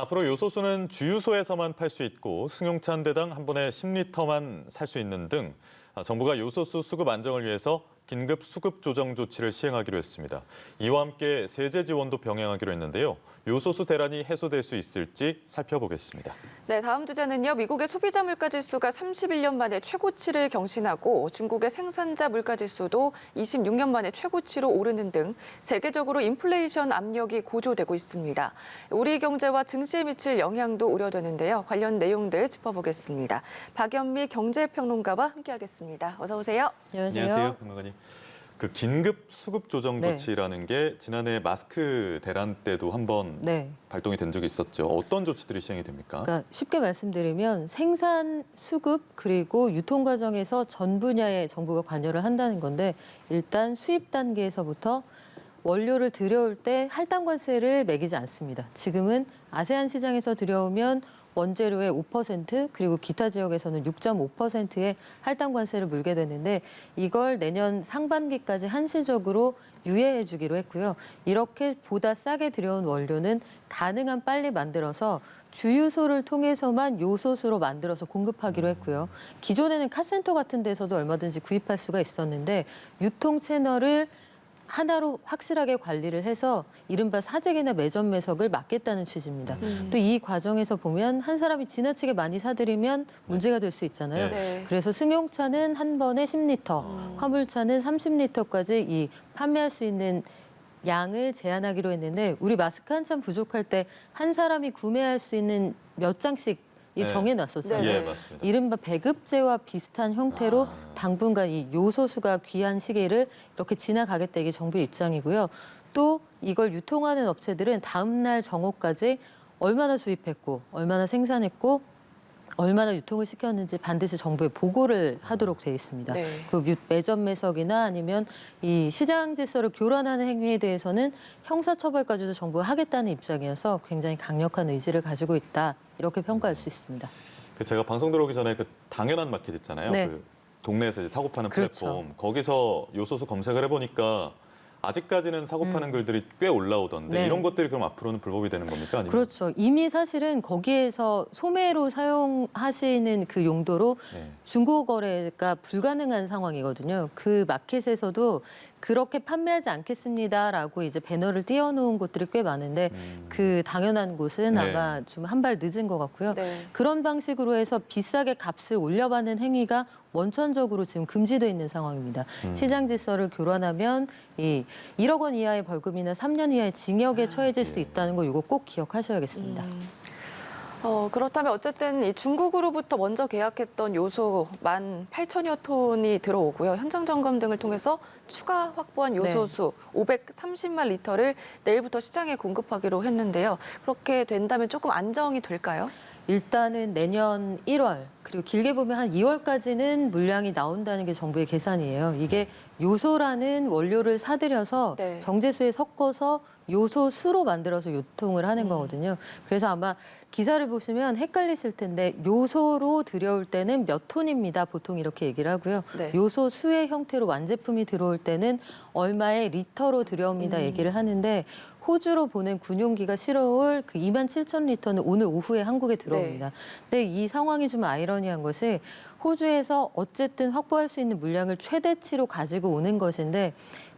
앞으로 요소수는 주유소에서만 팔 수 있고 승용차 한 대당 한 번에 10리터만 살 수 있는 등 정부가 요소수 수급 안정을 위해서 긴급 수급 조정 조치를 시행하기로 했습니다. 이와 함께 세제 지원도 병행하기로 했는데요. 요소수 대란이 해소될 수 있을지 살펴보겠습니다. 네, 다음 주제는요. 미국의 소비자 물가지수가 31년 만에 최고치를 경신하고 중국의 생산자 물가지수도 26년 만에 최고치로 오르는 등 세계적으로 인플레이션 압력이 고조되고 있습니다. 우리 경제와 증시에 미칠 영향도 우려되는데요. 관련 내용들 짚어보겠습니다. 박연미 경제평론가와 함께하겠습니다. 어서 오세요. 안녕하세요, 평론가님. 그 긴급 수급 조정 조치라는 게 지난해 마스크 대란 때도 한번 발동이 된 적이 있었죠. 어떤 조치들이 시행이 됩니까? 그러니까 쉽게 말씀드리면 생산, 수급, 그리고 유통 과정에서 전 분야에 정부가 관여를 한다는 건데 일단 수입 단계에서부터 원료를 들여올 때 할당 관세를 매기지 않습니다. 지금은 아세안 시장에서 들여오면 원재료의 5% 그리고 기타 지역에서는 6.5%의 할당 관세를 물게 되는데 이걸 내년 상반기까지 한시적으로 유예해 주기로 했고요. 이렇게 보다 싸게 들여온 원료는 가능한 빨리 만들어서 주유소를 통해서만 요소수로 만들어서 공급하기로 했고요. 기존에는 카센터 같은 데서도 얼마든지 구입할 수가 있었는데 유통 채널을 하나로 확실하게 관리를 해서 이른바 사재기나 매점 매석을 막겠다는 취지입니다. 또 이 과정에서 보면 한 사람이 지나치게 많이 사들이면 문제가 될 수 있잖아요. 그래서 승용차는 한 번에 10리터, 화물차는 30리터까지 이 판매할 수 있는 양을 제한하기로 했는데 우리 마스크 한참 부족할 때 한 사람이 구매할 수 있는 몇 장씩 정해놨었어요. 맞습니다. 이른바 배급제와 비슷한 형태로 당분간 이 요소수가 귀한 시기를 이렇게 지나가겠다 이게 정부의 입장이고요. 또 이걸 유통하는 업체들은 다음 날 정오까지 얼마나 수입했고 얼마나 생산했고 얼마나 유통을 시켰는지 반드시 정부에 보고를 하도록 돼 있습니다. 그 매점 매석이나 아니면 이 시장 질서를 교란하는 행위에 대해서는 형사처벌까지도 정부가 하겠다는 입장이어서 굉장히 강력한 의지를 가지고 있다. 이렇게 평가할 수 있습니다. 제가 방송 들어오기 전에 그 당연한 마켓 있잖아요. 그 동네에서 이제 사고 파는 플랫폼. 거기서 요소수 검색을 해보니까 아직까지는 사고 파는 글들이 꽤 올라오던데 이런 것들이 그럼 앞으로는 불법이 되는 겁니까? 아니면? 그렇죠. 이미 사실은 거기에서 소매로 사용하시는 그 용도로 중고 거래가 불가능한 상황이거든요. 그 마켓에서도 그렇게 판매하지 않겠습니다라고 이제 배너를 띄워놓은 곳들이 꽤 많은데 그 당연한 곳은 아마 좀 한 발 늦은 것 같고요. 그런 방식으로 해서 비싸게 값을 올려받는 행위가 원천적으로 지금 금지돼 있는 상황입니다. 시장 질서를 교란하면 1억 원 이하의 벌금이나 3년 이하의 징역에 처해질 수도 있다는 거 이거 꼭 기억하셔야겠습니다. 그렇다면 어쨌든 이 중국으로부터 먼저 계약했던 요소 18,000여 톤이 들어오고요. 현장 점검 등을 통해서 추가 확보한 요소수 530만 리터를 내일부터 시장에 공급하기로 했는데요. 그렇게 된다면 조금 안정이 될까요? 일단은 내년 1월 그리고 길게 보면 한 2월까지는 물량이 나온다는 게 정부의 계산이에요. 이게 요소라는 원료를 사들여서 정제수에 섞어서 요소수로 만들어서 유통을 하는 거거든요. 그래서 아마 기사를 보시면 헷갈리실 텐데 요소로 들여올 때는 몇 톤입니다. 보통 이렇게 얘기를 하고요. 요소수의 형태로 완제품이 들어올 때는 얼마의 리터로 들여옵니다. 얘기를 하는데 호주로 보낸 군용기가 실어올 그 27,000리터는 오늘 오후에 한국에 들어옵니다. 근데 이 상황이 좀 아이러니한 것이 호주에서 어쨌든 확보할 수 있는 물량을 최대치로 가지고 오는 것인데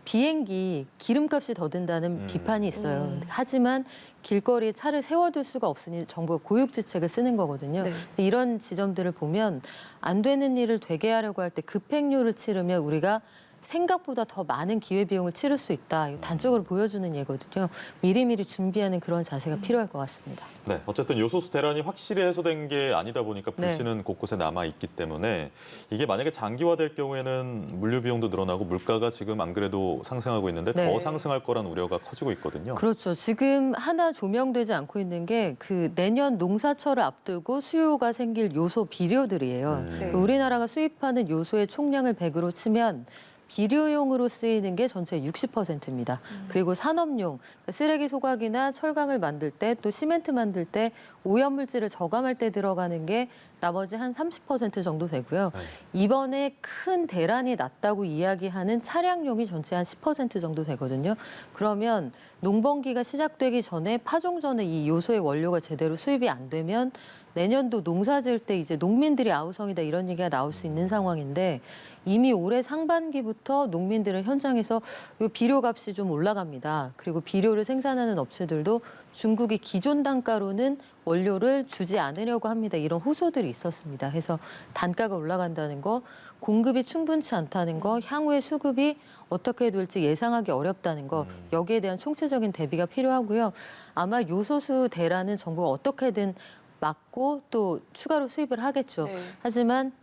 비행기 기름값이 더 든다는 비판이 있어요. 하지만 길거리에 차를 세워둘 수가 없으니 정부가 고육지책을 쓰는 거거든요. 이런 지점들을 보면 안 되는 일을 되게 하려고 할 때 급행료를 치르면 우리가 생각보다 더 많은 기회비용을 치를 수 있다. 단적으로 보여주는 예거든요. 미리미리 준비하는 그런 자세가 필요할 것 같습니다. 어쨌든 요소수 대란이 확실히 해소된 게 아니다 보니까 불씨는 곳곳에 남아있기 때문에 이게 만약에 장기화될 경우에는 물류 비용도 늘어나고 물가가 지금 안 그래도 상승하고 있는데 더 상승할 거란 우려가 커지고 있거든요. 그렇죠. 지금 하나 조명되지 않고 있는 게 그 내년 농사철을 앞두고 수요가 생길 요소 비료들이에요. 우리나라가 수입하는 요소의 총량을 100으로 치면 비료용으로 쓰이는 게 전체 60%입니다. 그리고 산업용, 쓰레기 소각이나 철강을 만들 때 또 시멘트 만들 때 오염물질을 저감할 때 들어가는 게 나머지 한 30% 정도 되고요. 이번에 큰 대란이 났다고 이야기하는 차량용이 전체 한 10% 정도 되거든요. 그러면 농번기가 시작되기 전에 파종 전에 이 요소의 원료가 제대로 수입이 안 되면 내년도 농사 지을 때 이제 농민들이 아우성이다 이런 얘기가 나올 수 있는 상황인데 이미 올해 상반기부터 농민들은 현장에서 요 비료값이 좀 올라갑니다. 그리고 비료를 생산하는 업체들도 중국이 기존 단가로는 원료를 주지 않으려고 합니다. 이런 호소들이 있었습니다. 해서 단가가 올라간다는 거, 공급이 충분치 않다는 거, 향후의 수급이 어떻게 될지 예상하기 어렵다는 거, 여기에 대한 총체적인 대비가 필요하고요. 아마 요소수 대란은 정부가 어떻게든 막고 또 추가로 수입을 하겠죠. 네. 하지만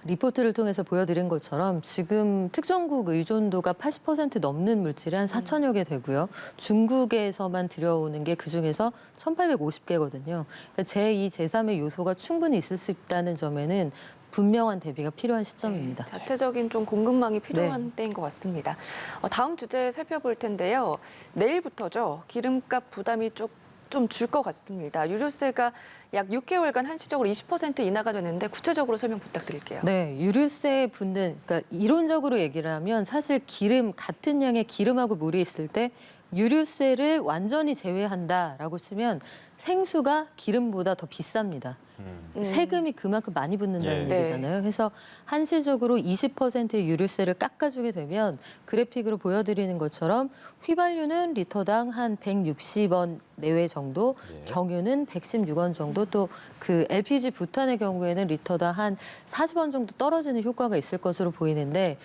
리포트를 통해서 보여드린 것처럼 지금 특정국 의존도가 80% 넘는 물질이 한 4천여 개 되고요. 중국에서만 들여오는 게 그중에서 1,850개거든요. 그러니까 제2, 제3의 요소가 충분히 있을 수 있다는 점에는 분명한 대비가 필요한 시점입니다. 자체적인 좀 공급망이 필요한 때인 것 같습니다. 다음 주제 살펴볼 텐데요. 내일부터죠. 기름값 부담이 좀 줄 것 같습니다. 유류세가 약 6개월간 한시적으로 20% 인하가 되는데 구체적으로 설명 부탁드릴게요. 네, 유류세 분는 그러니까 이론적으로 얘기를 하면 사실 기름 같은 양의 기름하고 물이 있을 때 유류세를 완전히 제외한다라고 치면 생수가 기름보다 더 비쌉니다. 세금이 그만큼 많이 붙는다는 예. 얘기잖아요. 그래서 한시적으로 20%의 유류세를 깎아주게 되면 그래픽으로 보여드리는 것처럼 휘발유는 리터당 한 160원 내외 정도, 예. 경유는 116원 정도, 또 그 LPG 부탄의 경우에는 리터당 한 40원 정도 떨어지는 효과가 있을 것으로 보이는데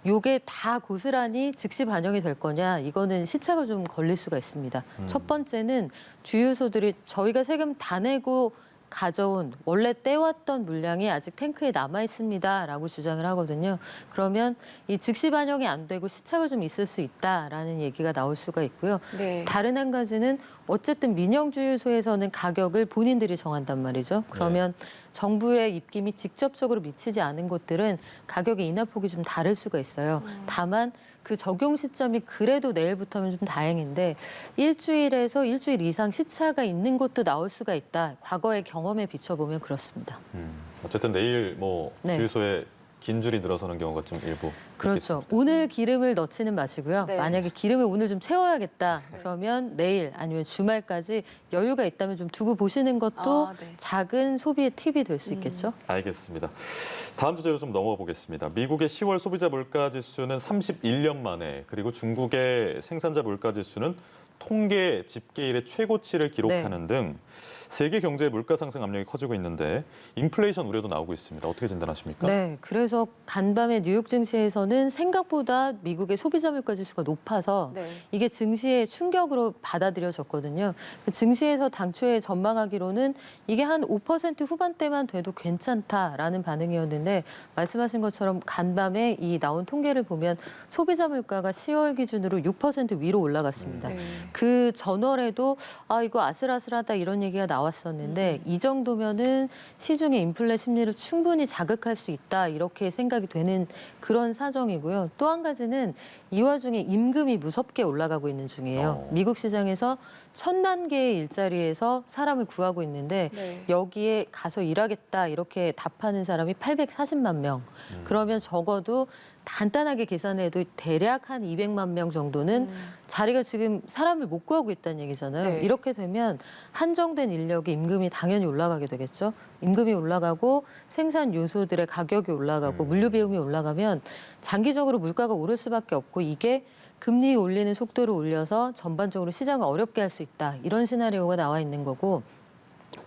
요게 다 고스란히 즉시 반영이 될 거냐, 이거는 시차가 좀 걸릴 수가 있습니다. 첫 번째는 주유소들이 저희가 세금 다 내고 가져온 원래 떼왔던 물량이 아직 탱크에 남아 있습니다라고 주장을 하거든요. 그러면 이 즉시 반영이 안 되고 시차가 좀 있을 수 있다라는 얘기가 나올 수가 있고요. 네. 다른 한 가지는 어쨌든 민영 주유소에서는 가격을 본인들이 정한단 말이죠. 그러면 정부의 입김이 직접적으로 미치지 않은 곳들은 가격의 인하폭이 좀 다를 수가 있어요. 다만 그 적용 시점이 그래도 내일부터면 좀 다행인데 일주일에서 일주일 이상 시차가 있는 곳도 나올 수가 있다. 과거의 경험에 비춰보면 그렇습니다. 어쨌든 내일 뭐 네. 주유소에 긴 줄이 늘어서는 경우가 좀 일부 그렇죠. 있겠습니다. 오늘 기름을 넣지는 마시고요. 네. 만약에 기름을 오늘 좀 채워야겠다. 그러면 내일 아니면 주말까지 여유가 있다면 좀 두고 보시는 것도 네. 작은 소비의 팁이 될 수 있겠죠. 알겠습니다. 다음 주제로 좀 넘어가 보겠습니다. 미국의 10월 소비자 물가지수는 31년 만에, 그리고 중국의 생산자 물가지수는 통계 집계 이래 최고치를 기록하는 등 세계 경제 물가 상승 압력이 커지고 있는데 인플레이션 우려도 나오고 있습니다. 어떻게 진단하십니까? 네, 그래서 간밤에 뉴욕 증시에서는 생각보다 미국의 소비자 물가 지수가 높아서 네. 이게 증시의 충격으로 받아들여졌거든요. 증시에서 당초에 전망하기로는 이게 한 5% 후반대만 돼도 괜찮다라는 반응이었는데 말씀하신 것처럼 간밤에 이 나온 통계를 보면 소비자 물가가 10월 기준으로 6% 위로 올라갔습니다. 네. 그 전월에도 이거 아슬아슬하다 이런 얘기가 나왔었는데 이 정도면은 시중의 인플레 심리를 충분히 자극할 수 있다 이렇게 생각이 되는 그런 사정이고요. 또 한 가지는 이 와중에 임금이 무섭게 올라가고 있는 중이에요. 미국 시장에서 1,000단계의 일자리에서 사람을 구하고 있는데 네. 여기에 가서 일하겠다 이렇게 답하는 사람이 840만 명. 그러면 적어도 간단하게 계산해도 대략 한 200만 명 정도는 자리가 지금 사람을 못 구하고 있다는 얘기잖아요. 네. 이렇게 되면 한정된 인력의 임금이 당연히 올라가게 되겠죠. 임금이 올라가고 생산 요소들의 가격이 올라가고 물류 비용이 올라가면 장기적으로 물가가 오를 수밖에 없고 이게 금리 올리는 속도를 올려서 전반적으로 시장을 어렵게 할 수 있다. 이런 시나리오가 나와 있는 거고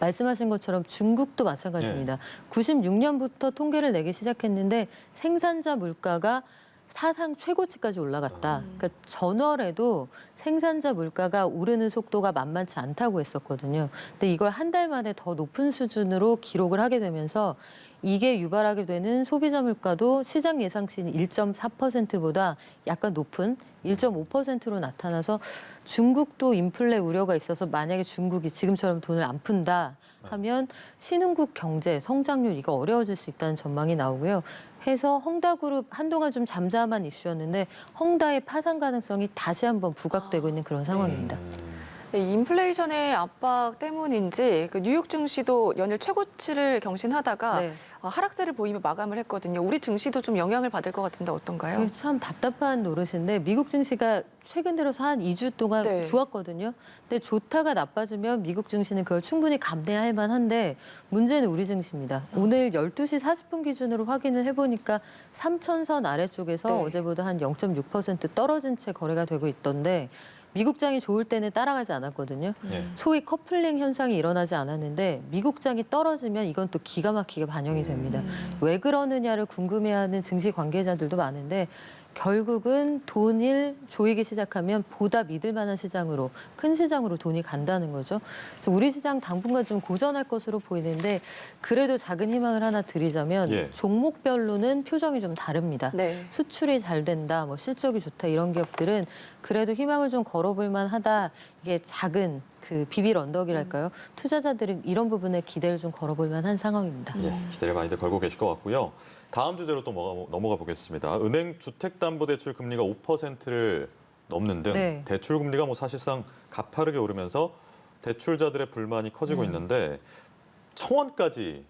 말씀하신 것처럼 중국도 마찬가지입니다. 96년부터 통계를 내기 시작했는데 생산자 물가가 사상 최고치까지 올라갔다. 그러니까 전월에도 생산자 물가가 오르는 속도가 만만치 않다고 했었거든요. 근데 이걸 한 달 만에 더 높은 수준으로 기록을 하게 되면서 이게 유발하게 되는 소비자 물가도 시장 예상치는 1.4%보다 약간 높은 1.5%로 나타나서 중국도 인플레 우려가 있어서 만약에 중국이 지금처럼 돈을 안 푼다 하면 신흥국 경제 성장률 이거 어려워질 수 있다는 전망이 나오고요. 해서 헝다그룹 한동안 좀 잠잠한 이슈였는데 헝다의 파산 가능성이 다시 한번 부각되고 있는 그런 상황입니다. 네, 인플레이션의 압박 때문인지 그 뉴욕 증시도 연일 최고치를 경신하다가 네. 하락세를 보이며 마감을 했거든요. 우리 증시도 좀 영향을 받을 것 같은데 어떤가요? 그게 참 답답한 노릇인데 미국 증시가 최근 들어서 한 2주 동안 네. 좋았거든요. 근데 좋다가 나빠지면 미국 증시는 그걸 충분히 감내할 만한데 문제는 우리 증시입니다. 오늘 12시 40분 기준으로 확인을 해보니까 3,000선 아래쪽에서 네. 어제보다 한 0.6% 떨어진 채 거래가 되고 있던데 미국장이 좋을 때는 따라가지 않았거든요. 예. 소위 커플링 현상이 일어나지 않았는데 미국장이 떨어지면 이건 또 기가 막히게 반영이 됩니다. 왜 그러느냐를 궁금해하는 증시 관계자들도 많은데 결국은 돈을 조이기 시작하면 보다 믿을 만한 시장으로 큰 시장으로 돈이 간다는 거죠. 그래서 우리 시장 당분간 좀 고전할 것으로 보이는데 그래도 작은 희망을 하나 드리자면 예. 종목별로는 표정이 좀 다릅니다. 네. 수출이 잘 된다, 뭐 실적이 좋다 이런 기업들은 그래도 희망을 좀 걸어볼 만하다. 이게 작은 그 비빌 언덕이랄까요? 투자자들은 이런 부분에 기대를 좀 걸어볼 만한 상황입니다. 예, 기대를 많이들 걸고 계실 것 같고요. 다음 주제로 또 넘어가 보겠습니다. 은행 주택담보대출 금리가 5%를 넘는 등 네. 대출 금리가 뭐 사실상 가파르게 오르면서 대출자들의 불만이 커지고 있는데 청원까지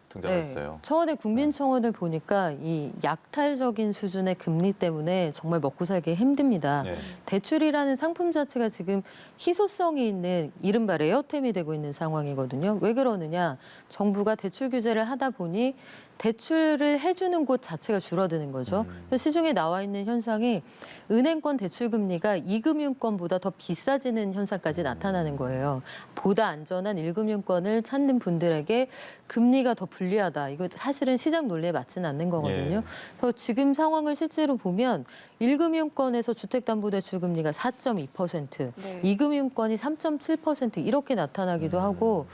등장했어요. 청와대 국민청원을 보니까 이 약탈적인 수준의 금리 때문에 정말 먹고 살기 힘듭니다. 예. 대출이라는 상품 자체가 지금 희소성이 있는 이른바 레어템이 되고 있는 상황이거든요. 왜 그러느냐? 정부가 대출 규제를 하다 보니 대출을 해주는 곳 자체가 줄어드는 거죠. 그래서 시중에 나와 있는 현상이 은행권 대출 금리가 2금융권보다 더 비싸지는 현상까지 나타나는 거예요. 보다 안전한 1금융권을 찾는 분들에게 금리가 더 불리하다. 이거 사실은 시장 논리에 맞지는 않는 거거든요. 예. 그래서 지금 상황을 실제로 보면 1금융권에서 주택담보대출 금리가 4.2%, 네. 2금융권이 3.7% 이렇게 나타나기도 하고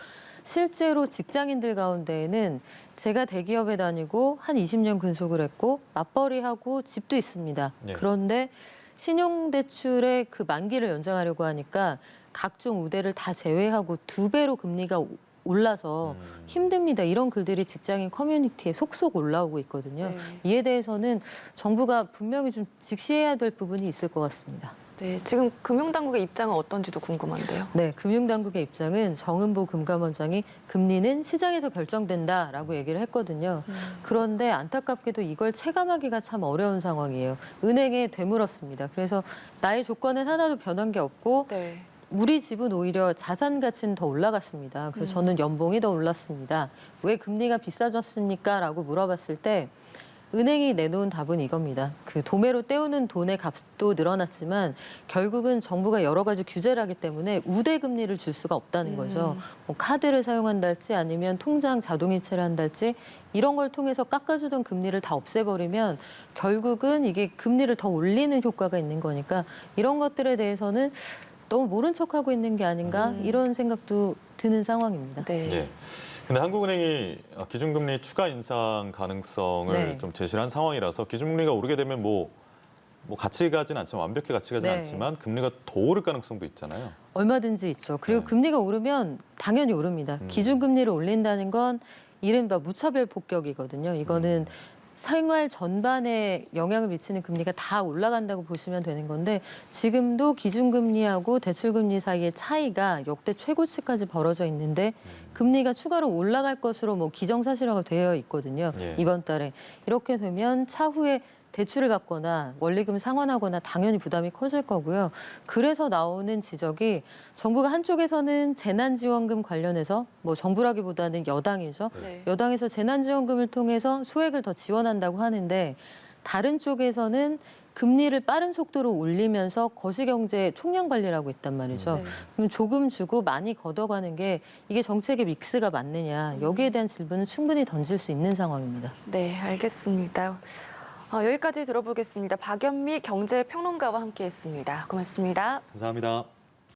실제로 직장인들 가운데에는 제가 대기업에 다니고 한 20년 근속을 했고 맞벌이하고 집도 있습니다. 예. 그런데 신용대출의 그 만기를 연장하려고 하니까 각종 우대를 다 제외하고 2배로 금리가 올라서 힘듭니다. 이런 글들이 직장인 커뮤니티에 속속 올라오고 있거든요. 네. 이에 대해서는 정부가 분명히 좀 직시해야 될 부분이 있을 것 같습니다. 네, 지금 금융당국의 입장은 어떤지도 궁금한데요. 네, 금융당국의 입장은 정은보 금감원장이 금리는 시장에서 결정된다라고 얘기를 했거든요. 그런데 안타깝게도 이걸 체감하기가 참 어려운 상황이에요. 은행에 되물었습니다. 그래서 나의 조건은 하나도 변한 게 없고 네. 우리 집은 오히려 자산 가치는 더 올라갔습니다. 그래서 저는 연봉이 더 올랐습니다. 왜 금리가 비싸졌습니까? 라고 물어봤을 때 은행이 내놓은 답은 이겁니다. 그 도매로 떼우는 돈의 값도 늘어났지만 결국은 정부가 여러 가지 규제를 하기 때문에 우대 금리를 줄 수가 없다는 거죠. 뭐 카드를 사용한달지 아니면 통장 자동이체를 한달지 이런 걸 통해서 깎아주던 금리를 다 없애버리면 결국은 이게 금리를 더 올리는 효과가 있는 거니까 이런 것들에 대해서는 너무 모른 척하고 있는 게 아닌가 이런 생각도 드는 상황입니다. 네. 예. 근데 한국은행이 기준금리 추가 인상 가능성을 네. 좀 제시를 한 상황이라서 기준금리가 오르게 되면 뭐 같이 가진 않지만 완벽히 같이 가진 네. 않지만 금리가 더 오를 가능성도 있잖아요. 얼마든지 있죠. 그리고 네. 금리가 오르면 당연히 오릅니다. 기준금리를 올린다는 건 이른바 무차별 폭격이거든요. 이거는 생활 전반에 영향을 미치는 금리가 다 올라간다고 보시면 되는 건데 지금도 기준금리하고 대출금리 사이의 차이가 역대 최고치까지 벌어져 있는데 금리가 추가로 올라갈 것으로 뭐 기정사실화가 되어 있거든요. 예. 이번 달에. 이렇게 되면 차후에 대출을 받거나 원리금 상환하거나 당연히 부담이 커질 거고요. 그래서 나오는 지적이 정부가 한쪽에서는 재난지원금 관련해서 뭐 정부라기보다는 여당이죠. 네. 여당에서 재난지원금을 통해서 소액을 더 지원한다고 하는데 다른 쪽에서는 금리를 빠른 속도로 올리면서 거시경제 총량 관리를 하고 있단 말이죠. 네. 그럼 조금 주고 많이 걷어가는 게 이게 정책의 믹스가 맞느냐. 여기에 대한 질문은 충분히 던질 수 있는 상황입니다. 네, 알겠습니다. 여기까지 들어보겠습니다. 박연미 경제평론가와 함께했습니다. 고맙습니다. 감사합니다.